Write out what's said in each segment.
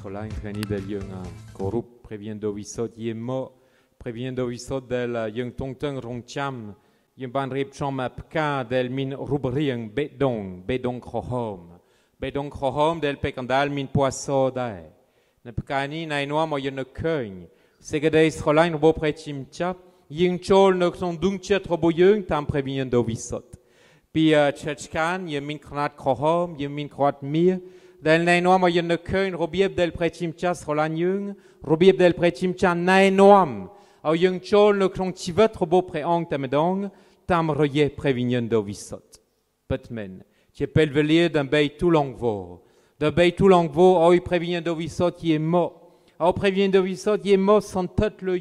Solain treni del yung korup previendo visot yemo previendo visot del yung tongteng rongcham yung ban rip chom apka del min rubrieng bedong khohom del pekandal min poisson dai ne pekani na inoa mo yung keung segedei Solain robo prechim chap yung chol no son dungchet robo yung tam previendo visot pi chechkan yung min khnat khohom yung min khwat mir del nainoam o yen keun robieb del prechimcha Solain yung robieb del prechimcha nainoam o yung chol no klong tivet robo preang tamedong tam roye previnien do visot petmen qui pelvelier d'un bay tout langvo o i previnien do visot qui est mo o previnien do visot qui est mo sans tête le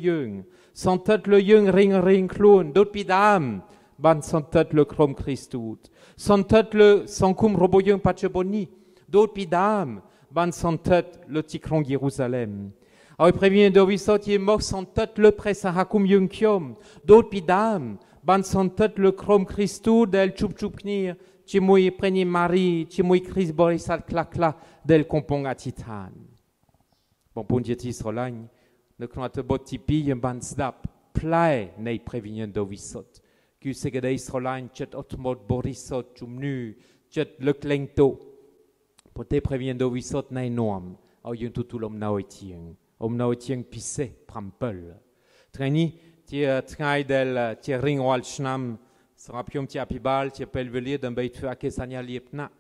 yung ring clown dot pidam ban sans tête le krom christout sans tête le sans kum robo yung pacheboni d'autres pidam, ban sans tête le tikron Jérusalem. Alors, il prévient de Visot, il est mort sans tête le pressa hakum yunkiom. D'autres pidam, ban sans tête le krom Christou del chupchupnir, chimoui preni Marie, chimoui Chris Borisat klakla del kompong atitan. Bon, pour dire Solain, ne knate bot tipi, yem ban snap, plae nei prévient de Visot. Qui segedei Solain, chet otmod Borisot, chumnu, chet le klengto. Pote previendo visot na enorm, au yung tutul om nao etieng pisse prampel. Treni, tie trai del tie ring wal schnam, srapium tie apibal, tie pelvelier d'un beit feu akesania liepna.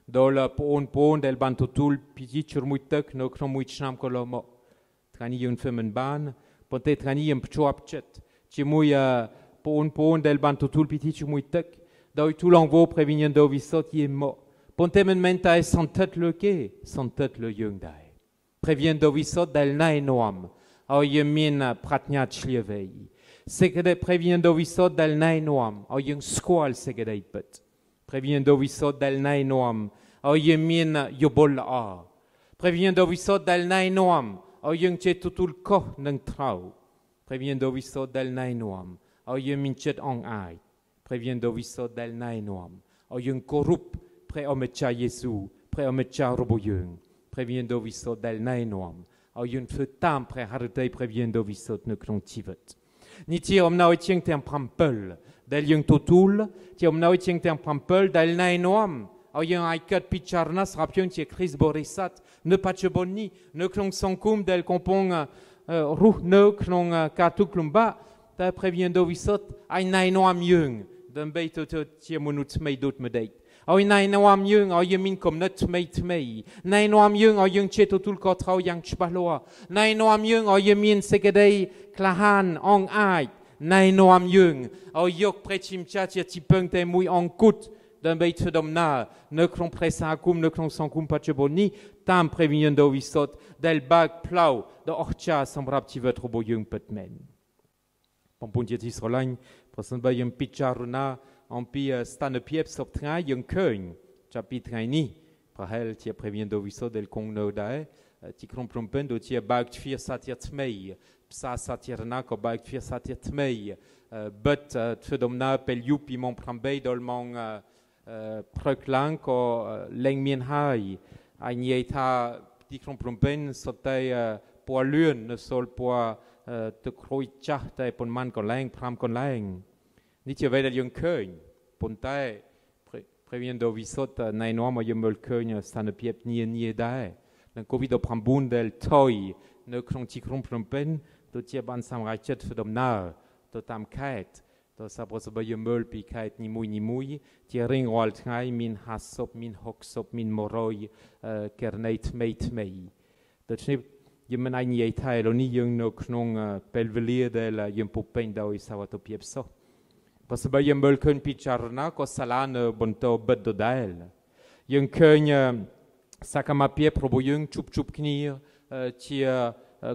Dol poon del ban tutul piti churmuitek no kromuit schnam kolomo. Treni yung femen ban, pote treni yung pcho apchet. Tie mui poon del ban tutul piti churmuitek. Doi tout l'envo previendo visot yemo. Pontemen menta e sans tête le yung dai. Previendo visot del nainoam, au yemin pratniat schlievei. Segede previendo visot del nainoam, au yung squal segede pet. Previendo visot del nainoam, au yemin yobol a. Previendo visot del nainoam, au yung che tutul ko nang trau. Previendo visot del nainoam, au yemin chet ong ai. Previendo visot del nainoam, au yung korup pre omecha Yesu, pre omecha roboyung, previendo visot del nainoam, au yun fetam pre harutei previendo visot ne klong tivet. Ni ti omnao etieng tem prampel, del yung totul, ti omnao etieng tem prampel del nainoam, au yung aikat picharnas rapion ti Chris Borisat, ne pachebonni, ne klong sankum del kompong ruh ne klong katuklumba, ta previendo visot, ai nainoam yung, d'un beit ti monut meidot medeit. Au nainoam yung au yemin kom not mei. Nainoam yung au yung cheto tul kotrau yang chbaloa. Nainoam yung au yemin segedei klahan ong ai. Nainoam yung au yok prechim chat ya tipeng te mui ong kut d'un beit fedomna. Ne klon presa akum ne klon sankum pacheboni tam previendo visot del bag plau de orcha sambrap tivet robo yung petmen. Pompon dieti Solain prosen ba yung picharuna en pi stane piep sop trai yung keun chapitre ni prahel tie previendo visot del kong no dae ti kromprompen do tie bag tfir satir tmei psa satirna ko bag tfir satir tmei but tfedomna pel yupi mon prambei dolmong preklang ko leng mien hai ainieta ti kromprompen sotei poalun ne sol po te kroitcha te pon man ko leng pram kon leng ni tie vedel yung keun pontai previendo visot nainoam o yemol keun stane piep nie dae nan covid o prambun del toy ne klong ti kromprompen do tie ban sam rachet fedomna to tam kait to sabros ba yemol pi kait ni mui tie ring wal trai min hasop min hoksop min moroi kerneit mei do snip yemen ai nie tai lo ni yung no knong pelvelier del yem popen da o sawato piep so parce que yem bol kun picharna ko salan bonto beddo dael yung kun sakama piep robo yung chup knir ti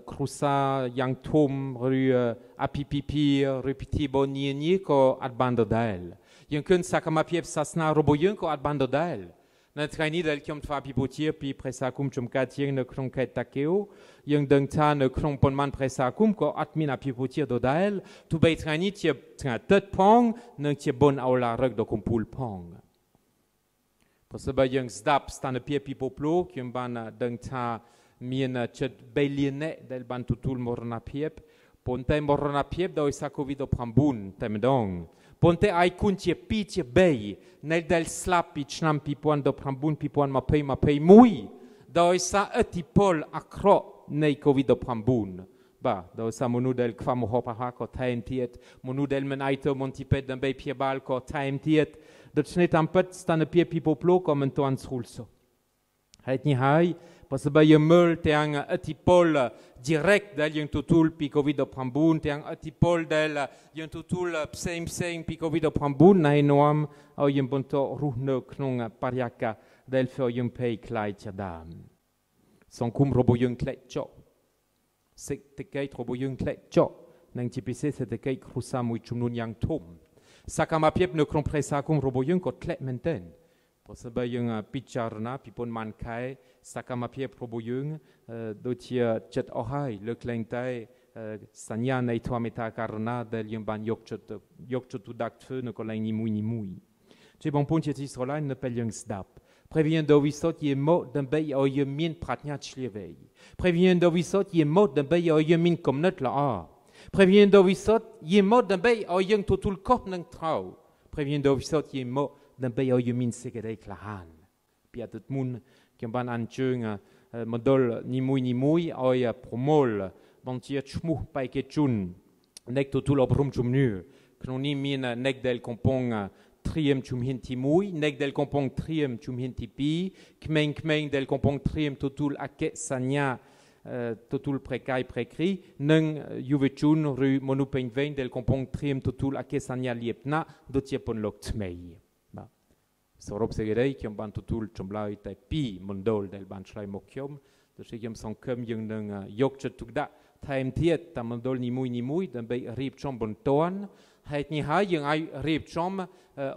krusa yang tom ru apipipi repiti boni ko at bando dael yung kun sakama piep sasna robo yung ko at bando dael na traini del kiom tfa pipotier pi presakum chum katier ne klong ket takeo yung dengta ne klong ponman presakum ko atmin a pipotier do dael tu bei traini tie tet pong ne tie bon aula reg do kumpul pong Parce que yung zdap stane pie pipoplo kiom ban dengta មានចិត្ត3លាននាក់ដែលបានទទួលមរណភាពប៉ុន្តែមរណភាពដោយសារ COVID-19 តែម្ដងប៉ុន្តែឯគុណជា2ជា3នៅដែលស្លាប់ពីឆ្នាំ2019 2020 ដោយសារឥទ្ធិពលអាក្រក់នៃ COVID-19 បាទដោយសារមនុស្សដែលខ្វះមហោបអាហារក៏ថែមទៀតមនុស្សដែលមិនអាចទៅមន្ទីរពេទ្យដើម្បីព្យាបាលក៏ថែមទៀតដូច្នេះតាមពិតស្ថានភាពពិភពលោកក៏មិនទាន់ស្រួលសោះហេតុនេះហើយបើសិនបើយើងមើលទាំងឥទ្ធិពល direct ដែលយើងទទួលពី COVID-19 ទាំងឥទ្ធិពលដែលយើងទទួលផ្សេងពី COVID-19 ណែនាំឲ្យយើងបន្តរស់នៅក្នុងបរិយាកាសដែលធ្វើយើងភ័យខ្លាចជាដើមសង្គមរបស់យើងធ្លាក់ចុះសេដ្ឋកិច្ចរបស់យើងធ្លាក់ចុះនិងជាពិសេសសេដ្ឋកិច្ចគ្រួសារមួយចំនួនយ៉ាងធំសកម្មភាពនៅក្នុងប្រទេសសង្គមរបស់យើងក៏ធ្លាក់មែនទែនបើសិនបើយើងពិចារណាពីប៉ុន្មានខែសកម្មភាពរបស់យើងដូចជាចិត្តអស់ហើយលើកលែងតែសញ្ញានៃធម្មតាការណាដែលយើងបានយកចិត្តទុកដាក់ធ្វើនៅកន្លែងនីមួយជាបងប្អូនជាទីស្រឡាញ់នៅពេលយើងស្ដាប់ព្រះវិញ្ញាណដ៏វិសុទ្ធជាមកដើម្បីឲ្យយើងមានប្រាជ្ញាឆ្លៀវវៃព្រះវិញ្ញាណដ៏វិសុទ្ធជាមកដើម្បីឲ្យយើងមានគំនិតល្អព្រះវិញ្ញាណដ៏វិសុទ្ធជាមកដើម្បីឲ្យយើងទទួលខុសនិងត្រូវព្រះវិញ្ញាណដ៏វិសុទ្ធជាមកដើម្បីឲ្យយើងមានសេចក្តីក្លាហានពីអតីតមុនខ្ញុំបានអញ្ជើញមណ្ឌលនីមួយឲ្យប្រមូលបញ្ជាឈ្មោះបេក្ខជនអ្នកទទួលអប់រំជំនឿក្នុងនេះមានអ្នកដែលកំពុងត្រៀមជំហានទី1អ្នកដែលកំពុងត្រៀមជំហានទី2ក្មេងៗដែលកំពុងត្រៀមទទួលអក្ខសញ្ញាទទួលប្រកាយប្រក្រីនិងយុវជនឬមនុស្សពេញវ័យដែលកំពុងត្រៀមទទួលអក្ខសញ្ញាលៀបណាស់ដូចជាពន្លកថ្មីបាទសរុបសេចក្តីខ្ញុំបានទទួលចម្លើយតែ2មណ្ឌលដែលបានឆ្លើយមកខ្ញុំដូច្នេះខ្ញុំសង្ឃឹមយើងនឹងយកចិត្តទុកដាក់ថែមទៀតតាមមណ្ឌលនីមួយដើម្បីរៀបចំបន្ទាន់ហេតុនេះហើយយើងអាចរៀបចំ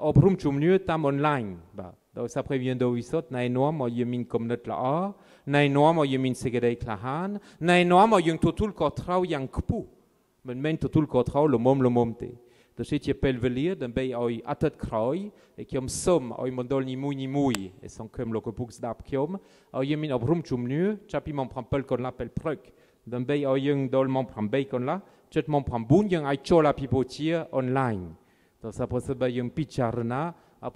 អប់រំជំនឿតាមអនឡាញបាទដោយសារព្រះវិញ្ញាណដ៏វិសុទ្ធណែនាំឲ្យយើងមានគំនិតល្អណែនាំឲ្យយើងមានសេចក្តីក្លាហានណែនាំឲ្យយើងទទួលខុសត្រូវយ៉ាងខ្ពស់មិនមែនទទួលខុសត្រូវល្មមទេដូច្នេះជាពេលវេលាដើម្បីឲ្យអតីតក្រោយខ្ញុំសូមឲ្យមណ្ឌលនីមួយសង្ឃឹមលោកឪពុកស្ដាប់ខ្ញុំឲ្យយើងមានអប់រំជំនឿចាប់ពីម៉ោង7កន្លះពេលព្រឹកដើម្បីឲ្យយើងដល់ម៉ោង8កន្លះជិតម៉ោង9យើងអាចចូលអភិបូជាអនឡាញដោយសារប្រសិនបើយើងពិចារណាអ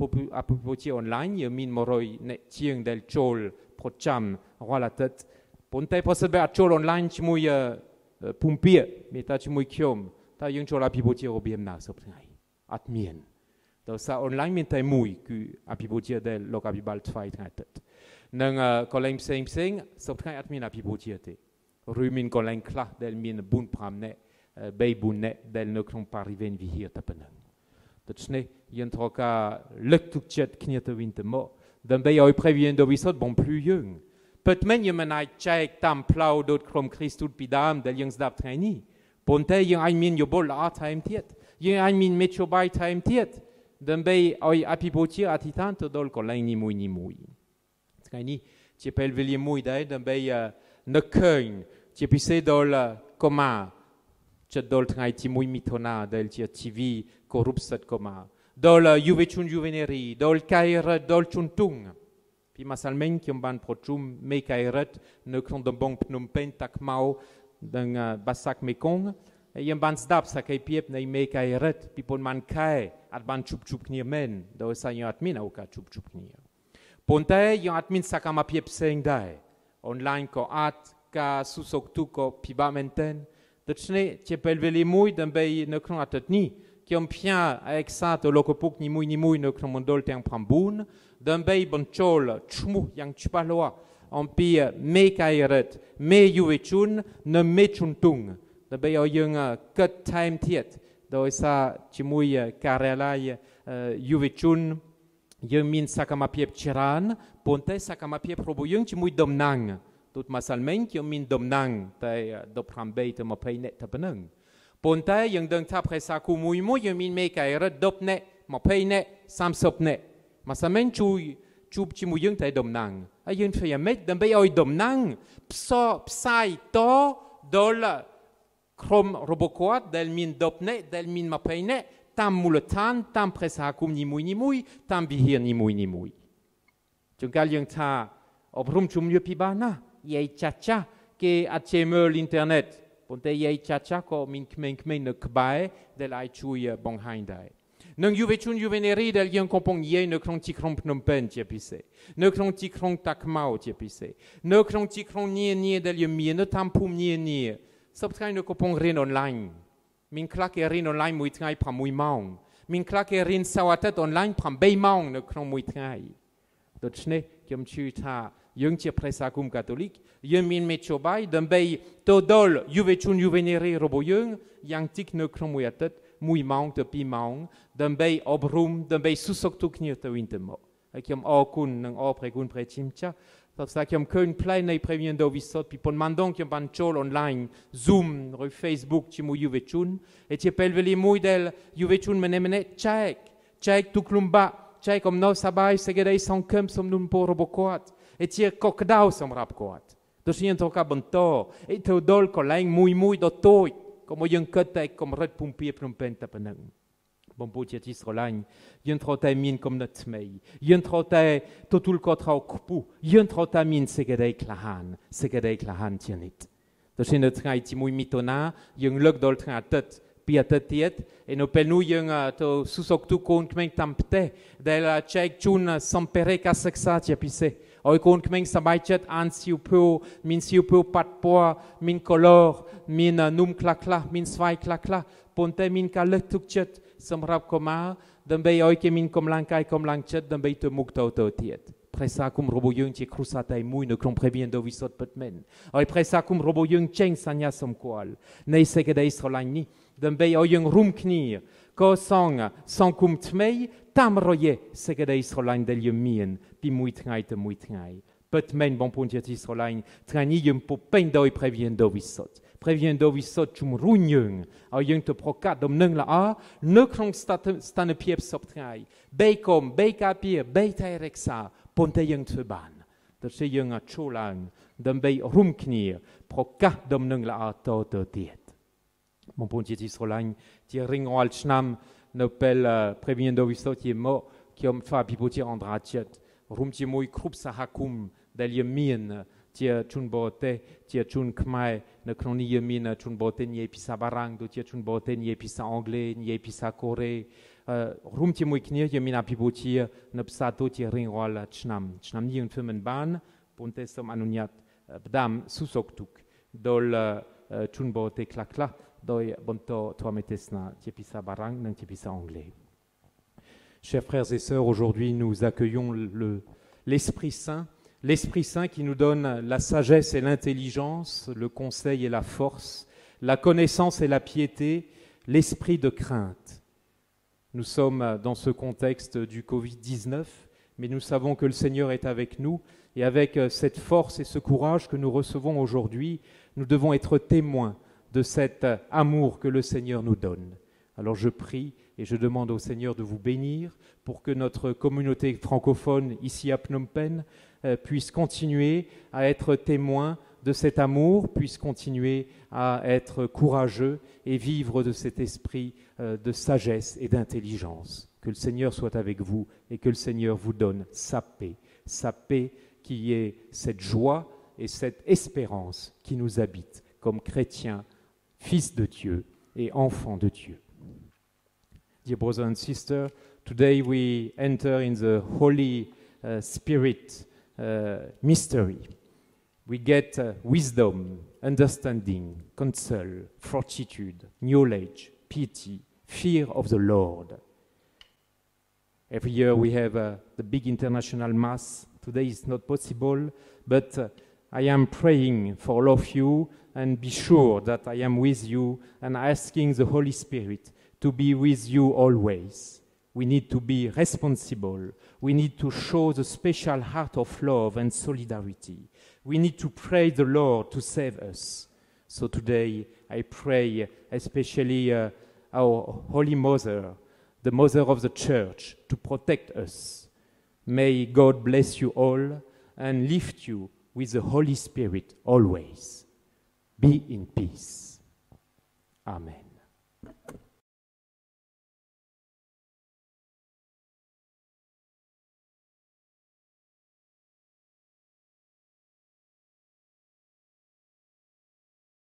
ភិបូជាអនឡាញយើងមាន100អ្នកជាងដែលចូលប្រចាំរាល់អាទិត្យប៉ុន្តែប្រសិនបើអត់ចូលអនឡាញជាមួយភូមិពាកមេតាជាមួយខ្ញុំតើយើងចូលអភិបូជារបៀបណាសប្តាហ៍អត់មានដោយសារអនឡាញមានតែមួយគឺអភិបូជាដែលលោកអភិបាលថ្វាយថ្ងៃអាទិត្យនិងកន្លែងផ្សេងសប្តាហ៍អត់មានអភិបូជាទេឬមានកន្លែងខ្លះដែលមាន4-5នាក់3-4នាក់ដែលនៅក្នុងបរិវេណវិហារតែប៉ុណ្ណឹងដូច្នេះយើងត្រូវការលើកទឹកចិត្តគ្នាទៅវិញទៅមកដើម្បីឲ្យព្រះវិញ្ញាណដ៏វិសុទ្ធបំភ្លឺយើងពិតមែនយើងមិនអាចចែកតាមផ្លូវដូចក្រុមគ្រីស្ទពីដើមដែលយើងស្ដាប់ថ្ងៃនេះប៉ុន្តែយើងអាចមានយោបល់ល្អថែមទៀតយើងអាចមានមេត្តាបាយថែមទៀតដើម្បីឲ្យអភិបូជាអធិដ្ឋានទៅដល់កន្លែងនីមួយថ្ងៃនេះជាពេលវេលាមួយដែរដើម្បីនឹកឃើញជាពិសេសដល់កុមារចិត្តដល់ថ្ងៃទី1មិថុនាដែលជាជីវីគោរពសិទ្ធិកុមារដល់យុវជនយុវនារីដល់កៃរ៉ាដល់ជន្ទុងពីម្សិលមិញខ្ញុំបានប្រជុំមេកៃរ៉ានៅក្នុងតំបន់ភ្នំពេញតាខ្មៅនិងបាសាក់មេគង្គហើយយើងបានស្ដាប់សកម្មភាពនៃមេកៃរ៉ាពីប៉ុន្មានខែអត់បានជួបគ្នាមែនដោយសារយើងអត់មានឱកាសជួបគ្នាប៉ុន្តែយើងអត់មានសកម្មភាពផ្សេងដែរអនឡាញក៏អាចការស៊ូសុកទូក៏ពិបាកមែនទែនដូច្នេះជាពេលវេលាមួយដើម្បីនៅក្នុងអាទិត្យនេះខ្ញុំផ្ញើឯកសារទៅលោកឪពុកនីមួយនៅក្នុងមណ្ឌលទាំង9ដើម្បីបញ្ចូលឈ្មោះយ៉ាងច្បាស់លាស់អំពីមេកៃរ៉ាមេយុវជននិងមេជន្ទុងដើម្បីឲ្យយើងកាត់ថែមទៀតដោយសារជាមួយការិយាល័យយុវជនយើងមានសកម្មភាពច្រើនប៉ុន្តែសកម្មភាពរបស់យើងជាមួយតំណាងទូតម្សិលមិញខ្ញុំមានតំណាងតែ18ទៅ20នាក់តែប៉ុណ្ណឹងប៉ុន្តែយើងដឹងថាប្រសាគូមួយយើងមានមេកៃរ៉ា10នាក់20នាក់30នាក់ម្សិលមិញជួបជាមួយយើងតែតំណាងហើយយើងធ្វើយ៉ាងម៉េចដើម្បីឲ្យតំណាងផ្សាយតដល់ក្រុមរបស់គាត់ដែលមាន10នាក់ដែលមាន20នាក់តាមមូលដ្ឋានតាមប្រសាគមនីមួយតាមវិហារនីមួយជួនកាលយើងថាអប់រំជំនឿពិបាកណាស់ yei chacha ke acheme l'internet ponte yei chacha ko min kmen ne kbae del ai chui bonghain dai nang juve chun juveneri del yen kompong yei ne krong ti krong Phnom Penh ti pise ne krong ti krong Takmao ti pise ne krong ti krong nie del yemi ne tampum nie subscribe ne kompong rin online min klak rin online mui tngai pram mui maung min klak rin sawatet online pram bei maung ne krong mui tngai dochne kem chu ta yung tia presakum catholique yen min mechobai dembei todol juve chun juveneri robo yung yang tik ne krong mui atet mui maung te pi maung dembei obrum dembei susok tu knir te wintemo akiem kun nang prekun prechimcha ça qui am plein nei previen do visot pi pon mandon qui ban chol online zoom re facebook ti mu juvechun et ti pelveli mui del juvechun menemene check tu klumba check om no sabai segedei son kem som nun po robokoat et ti kokdau som rapkoat do sien to ka bonto et to dol kolang mui do toy como yen kotek kom red pumpie Phnom Penh tapenang bon potiet Israël yen trotai min kom net mei yen trotai totul kotra kupu yen trotai min segedei klahan tienit do sien net trai ti mui mitona yen lok dol tratet piatetiet et no pelnu yen to susok tu kon kmen tampte del check chun sampere ka seksa ti pise oi kon kmen sabaichet an siu po patpoa min color min num klakla min svai klakla ponte min ka letukchet samrap koma dembei oi ke min kom langchet dembei te mukto to tiet presa kum robo yung ti crusatai mui ne krom previen do visot petmen oi presa kum robo yung cheng sanya som kwal nei segede israelani dembei oi yung rum knir ko song kum tmei tamroye segede israelani del yemien pi mui tngai petmen bon pontiet israelani trani yum po pendoi previen do visot previen do visot chum runyung au yung te prokat dom nung la ne krong stane piep soptrai beikom beikapir beitaireksa ponte yung te ban dat se yung a cholang dom bei rumknir prokat dom nung la to tiet mon pontiet israelani ti ringo al chnam no pel previen do visot ye mo kiom fa pipoti andratiet rumti moi krup sahakum del yemin tia chun bote tia chun kmai ne kroni yemin chun bote nie pisa barang do tia chun bote nie pisa anglais nie pisa kore rum ti moi knir yemin apiboti ne psato tia ringwal chnam ni femen ban ponte som anuniat bdam susoktuk dol chun bote klakla doi bonto to metesna tia pisa barang nang tia pisa anglais. Chers frères et sœurs, aujourd'hui nous accueillons l'Esprit Saint. L'Esprit Saint qui nous donne la sagesse et l'intelligence, le conseil et la force, la connaissance et la piété, l'esprit de crainte. Nous sommes dans ce contexte du Covid-19, mais nous savons que le Seigneur est avec nous et avec cette force et ce courage que nous recevons aujourd'hui, nous devons être témoins de cet amour que le Seigneur nous donne. Alors je prie et je demande au Seigneur de vous bénir pour que notre communauté francophone ici à Phnom Penh puisse continuer à être témoin de cet amour, puisse continuer à être courageux et vivre de cet esprit de sagesse et d'intelligence. Que le Seigneur soit avec vous et que le Seigneur vous donne sa paix qui est cette joie et cette espérance qui nous habite comme chrétiens, fils de Dieu et enfants de Dieu. Dear brothers and sisters, today we enter in the Holy Spirit mystery. We get wisdom, understanding, counsel, fortitude, knowledge, pity, fear of the Lord. Every year we have the big international Mass. Today it's not possible, but I am praying for all of you and be sure that I am with you and asking the Holy Spirit to be with you always. We need to be responsible. We need to show the special heart of love and solidarity. We need to pray the Lord to save us. So today I pray especially our Holy Mother, the Mother of the Church, to protect us. May God bless you all and lift you with the Holy Spirit always. Be in peace. Amen.